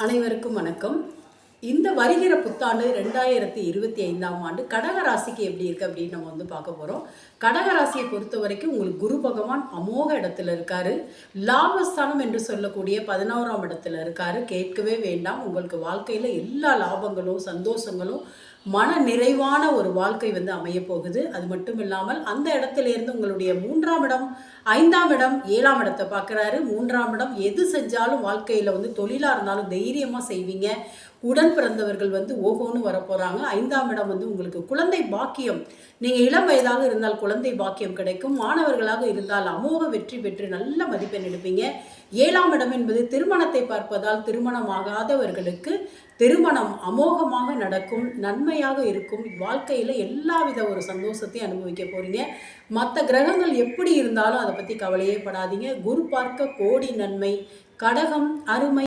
அனைவருக்கும் வணக்கம். இந்த வருகிற புத்தாண்டு 2025ஆம் ஆண்டு கடக ராசிக்கு எப்படி இருக்குது அப்படின்னு நம்ம பார்க்க போகிறோம். கடக ராசியை பொறுத்த வரைக்கும் உங்களுக்கு குரு பகவான் அமோக இடத்துல இருக்காரு. லாபஸ்தானம் என்று சொல்லக்கூடிய 11ஆம் இடத்துல இருக்காரு. கேட்கவே வேண்டாம். உங்களுக்கு வாழ்க்கையில் எல்லா லாபங்களும் சந்தோஷங்களும் மன நிறைவான ஒரு வாழ்க்கை அமைய போகுது. அது மட்டும் இல்லாமல் அந்த இடத்துல இருந்து உங்களுடைய 3ஆம் இடம் 5ஆம் இடம் 7ஆம் இடத்தை பார்க்குறாரு. 3ஆம் இடம் எது செஞ்சாலும் வாழ்க்கையில் தொழிலாக இருந்தாலும் தைரியமாக செய்வீங்க. உடன் பிறந்தவர்கள் ஓஹோன்னு வரப்போகிறாங்க. 5ஆம் இடம் உங்களுக்கு குழந்தை பாக்கியம். நீங்கள் இளம் வயதாக இருந்தால் குழந்தை பாக்கியம் கிடைக்கும். மாணவர்களாக இருந்தால் அமோக வெற்றி பெற்று நல்ல மதிப்பெண் எடுப்பீங்க. 7ஆம் இடம் என்பது திருமணத்தை பார்ப்பதால் திருமணமாகாதவர்களுக்கு திருமணம் அமோகமாக நடக்கும், நன்மையாக இருக்கும். வாழ்க்கையில் எல்லாவித ஒரு சந்தோஷத்தையும் அனுபவிக்க போகிறீங்க. மற்ற கிரகங்கள் எப்படி இருந்தாலும் அதை பற்றி கவலையே படாதீங்க. குரு பார்க்க கோடி நன்மை. கடகம் அருமை.